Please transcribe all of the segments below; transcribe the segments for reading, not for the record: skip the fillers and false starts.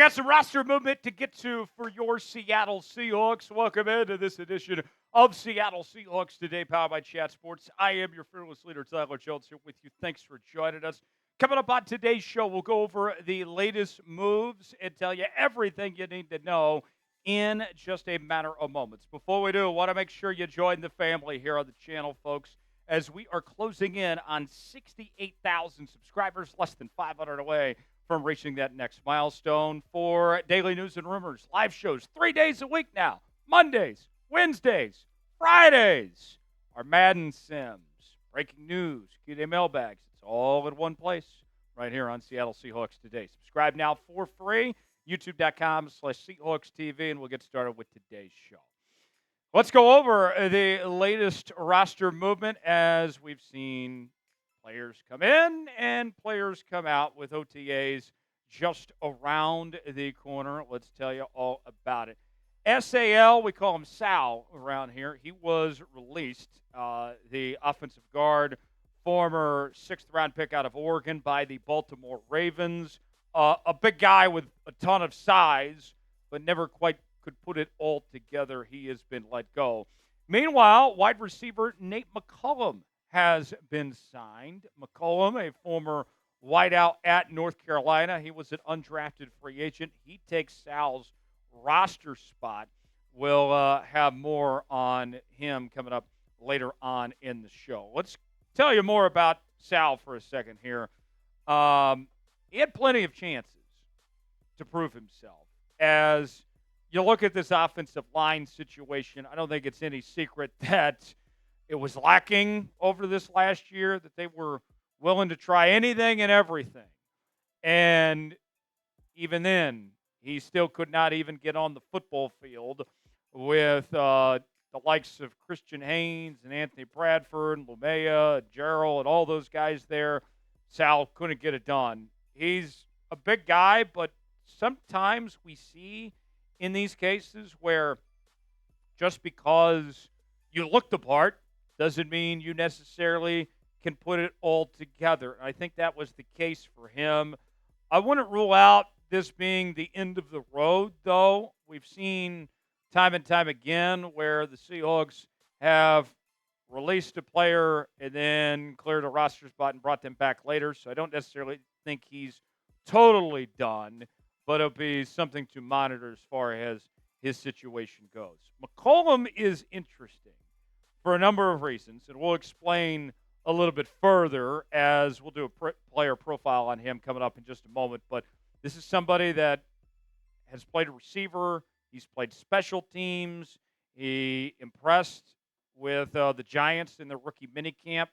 got some roster movement to get to for your Seattle Seahawks. Welcome into this edition of Seattle Seahawks Today, powered by Chat Sports. I am your fearless leader, Tyler Jones, here with you. Thanks for joining us. Coming up on today's show, we'll go over the latest moves and tell you everything you need to know in just a matter of moments. Before we do, I want to make sure you join the family here on the channel, folks, as we are closing in on 68,000 subscribers, less than 500 away from reaching that next milestone. For daily news and rumors, live shows 3 days a week now, Mondays, Wednesdays, Fridays, our Madden Sims, breaking news, Q&A mailbags. It's all in one place right here on Seattle Seahawks Today. Subscribe now for free, youtube.com/Seahawks TV, and we'll get started with today's show. Let's go over the latest roster movement as we've seen players come in and players come out with OTAs just around the corner. Let's tell you all about it. SAL, we call him Sal around here. He was released, the offensive guard, former sixth-round pick out of Oregon by the Baltimore Ravens. A big guy with a ton of size, but never quite could put it all together. He has been let go. Meanwhile, wide receiver Nate McCollum has been signed. McCollum, a former wideout at North Carolina. He was an undrafted free agent. He takes Sal's roster spot. We'll have more on him coming up later on in the show. Let's tell you more about Sal for a second here. He had plenty of chances to prove himself. As you look at this offensive line situation, I don't think it's any secret that it was lacking over this last year, that they were willing to try anything and everything. And even then, he still could not even get on the football field with the likes of Christian Haynes and Anthony Bradford and Lumea, Gerald, and all those guys there. Sal couldn't get it done. He's a big guy, but sometimes we see in these cases where just because you look the part doesn't mean you necessarily can put it all together. I think that was the case for him. I wouldn't rule out this being the end of the road, though. We've seen time and time again where the Seahawks have released a player and then cleared a roster spot and brought them back later. So I don't necessarily think he's totally done, but it'll be something to monitor as far as his situation goes. McCollum is interesting for a number of reasons, and we'll explain a little bit further as we'll do a player profile on him coming up in just a moment. But this is somebody that has played a receiver. He's played special teams. He impressed with the Giants in the rookie minicamp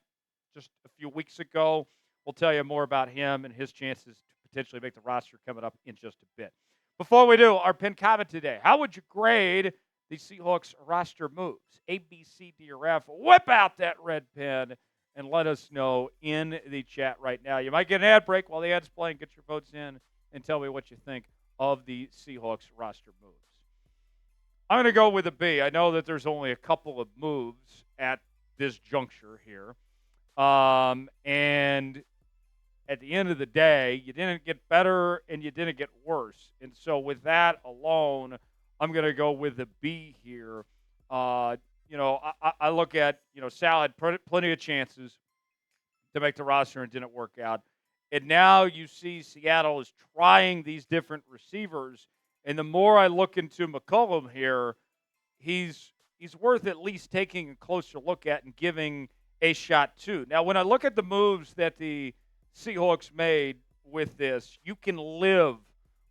just a few weeks ago. We'll tell you more about him and his chances to potentially make the roster coming up in just a bit. Before we do, our pin comment today. How would you grade the Seahawks roster moves? A, B, C, D, or F? Whip out that red pen and let us know in the chat right now. You might get an ad break while the ad's playing. Get your votes in and tell me what you think of the Seahawks roster moves. I'm going to go with a B. I know that there's only a couple of moves at this juncture here. And at the end of the day, you didn't get better and you didn't get worse. And so with that alone, I'm going to go with a B here. I look at, Sal had plenty of chances to make the roster and didn't work out. And now you see Seattle is trying these different receivers. And the more I look into McCollum here, he's worth at least taking a closer look at and giving a shot to. Now, when I look at the moves that the Seahawks made with this, you can live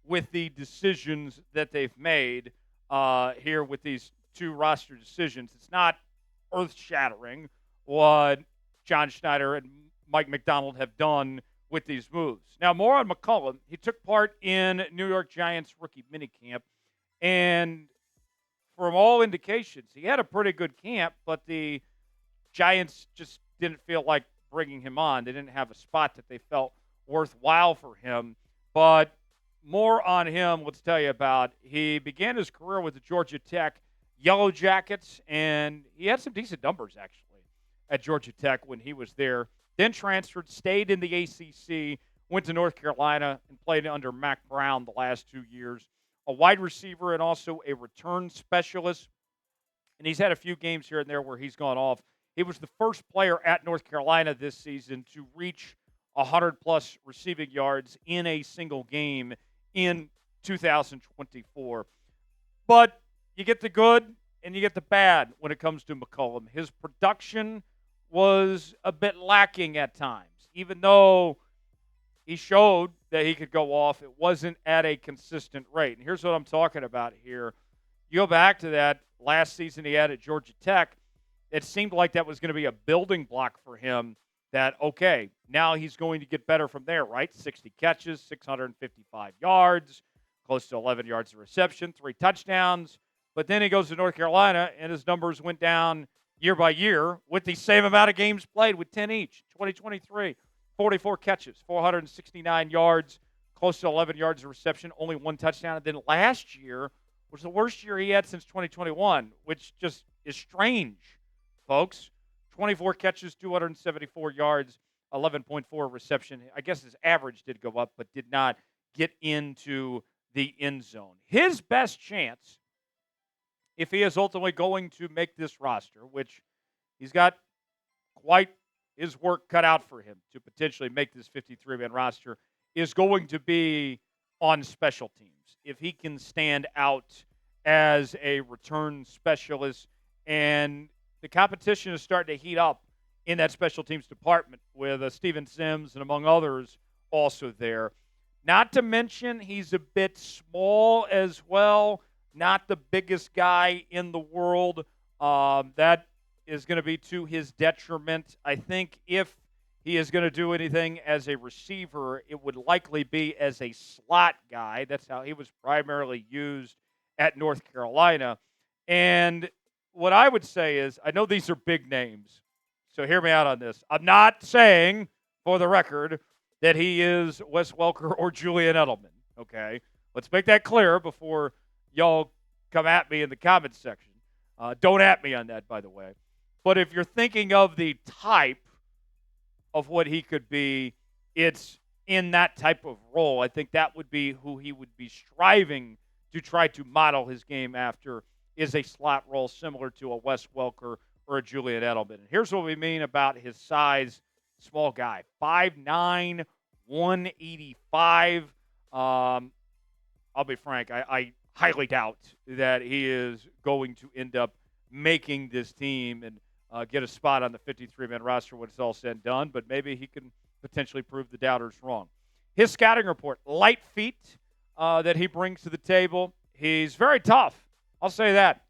with the decisions that they've made here with these two roster decisions. It's not earth-shattering what John Schneider and Mike Macdonald have done with these moves. Now, more on McCollum. He took part in New York Giants rookie minicamp, and from all indications, he had a pretty good camp, but the Giants just didn't feel like bringing him on. They didn't have a spot that they felt worthwhile for him. But more on him, let's tell you about. He began his career with the Georgia Tech Yellow Jackets, and he had some decent numbers, actually, at Georgia Tech when he was there. Then transferred, stayed in the ACC, went to North Carolina and played under Mac Brown the last 2 years. A wide receiver and also a return specialist. And he's had a few games here and there where he's gone off. He was the first player at North Carolina this season to reach 100-plus receiving yards in a single game in 2024. But you get the good and you get the bad when it comes to McCollum. His production was a bit lacking at times. Even though he showed that he could go off, it wasn't at a consistent rate. And here's what I'm talking about here. You go back to that last season he had at Georgia Tech, it seemed like that was going to be a building block for him that, okay, now he's going to get better from there, right? 60 catches, 655 yards, close to 11 yards of reception, 3 touchdowns. But then he goes to North Carolina, and his numbers went down year by year with the same amount of games played with 10 each. 2023, 44 catches, 469 yards, close to 11 yards of reception, only 1 touchdown. And then last year was the worst year he had since 2021, which just is strange, folks. 24 catches, 274 yards, 11.4 reception. I guess his average did go up, but did not get into the end zone. His best chance, if he is ultimately going to make this roster, which he's got quite his work cut out for him to potentially make this 53-man roster, is going to be on special teams. If he can stand out as a return specialist, and the competition is starting to heat up in that special teams department with Steven Sims and among others also there. Not to mention he's a bit small as well, not the biggest guy in the world. That is going to be to his detriment. I think if he is going to do anything as a receiver, it would likely be as a slot guy. That's how he was primarily used at North Carolina. And what I would say is, I know these are big names, so hear me out on this. I'm not saying, for the record, that he is Wes Welker or Julian Edelman, okay? Let's make that clear before y'all come at me in the comments section. Don't at me on that, by the way. But if you're thinking of the type of what he could be, it's in that type of role. I think that would be who he would be striving to try to model his game after, is a slot role similar to a Wes Welker or a Julian Edelman. And here's what we mean about his size. Small guy, 5'9", 185. I'll be frank, I highly doubt that he is going to end up making this team and get a spot on the 53-man roster when it's all said and done, but maybe he can potentially prove the doubters wrong. His scouting report, light feet that he brings to the table. He's very tough. I'll say that.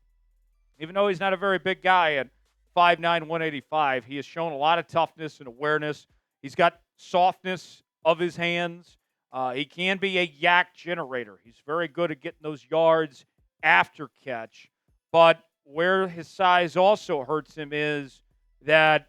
Even though he's not a very big guy at 5'9", 185, he has shown a lot of toughness and awareness. He's got softness of his hands. He can be a yak generator. He's very good at getting those yards after catch. But where his size also hurts him is that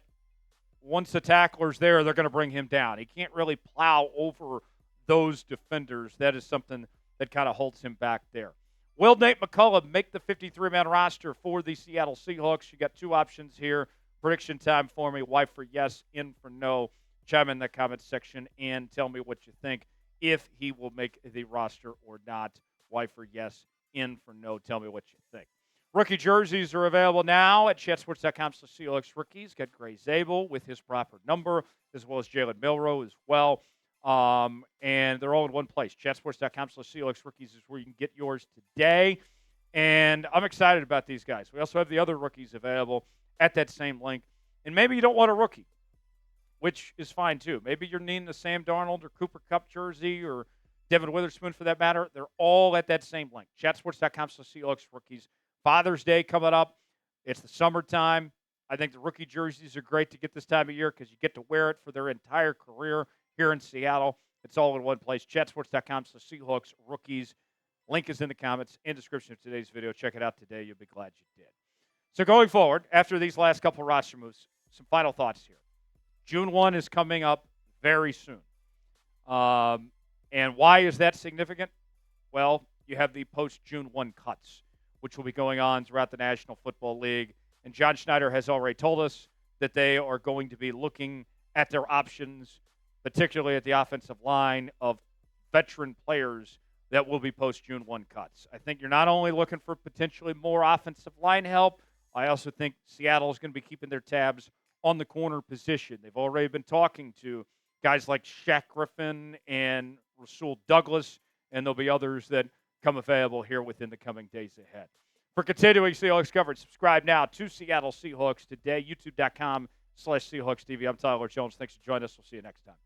once the tackler's there, they're going to bring him down. He can't really plow over those defenders. That is something that kind of holds him back there. Will Nate McCollum make the 53-man roster for the Seattle Seahawks? You got 2 options here. Prediction time for me. Y for yes, in for no. Chime in the comments section and tell me what you think, if he will make the roster or not. Y for yes, in for no. Tell me what you think. Rookie jerseys are available now at chatsports.com/Seahawks rookies. Get Gray Zabel with his proper number, as well as Jalen Milroe as well. And they're all in one place. Chatsports.com/Seahawks rookies is where you can get yours today. And I'm excited about these guys. We also have the other rookies available at that same link. And maybe you don't want a rookie, which is fine too. Maybe you're needing the Sam Darnold or Cooper Kupp jersey or Devin Witherspoon for that matter. They're all at that same link. Chatsports.com/Seahawks rookies. Father's Day coming up. It's the summertime. I think the rookie jerseys are great to get this time of year because you get to wear it for their entire career here in Seattle. It's all in one place. Chatsports.com/Seahawks rookies. Link is in the comments and description of today's video. Check it out today. You'll be glad you did. So going forward, after these last couple roster moves, some final thoughts here. June 1 is coming up very soon. And why is that significant? Well, you have the post-June 1 cuts, which will be going on throughout the National Football League. And John Schneider has already told us that they are going to be looking at their options particularly at the offensive line, of veteran players that will be post-June 1 cuts. I think you're not only looking for potentially more offensive line help, I also think Seattle is going to be keeping their tabs on the corner position. They've already been talking to guys like Shaq Griffin and Rasul Douglas, and there'll be others that come available here within the coming days ahead. For continuing Seahawks coverage, subscribe now to Seattle Seahawks Today, youtube.com/SeahawksTV. I'm Tyler Jones. Thanks for joining us. We'll see you next time.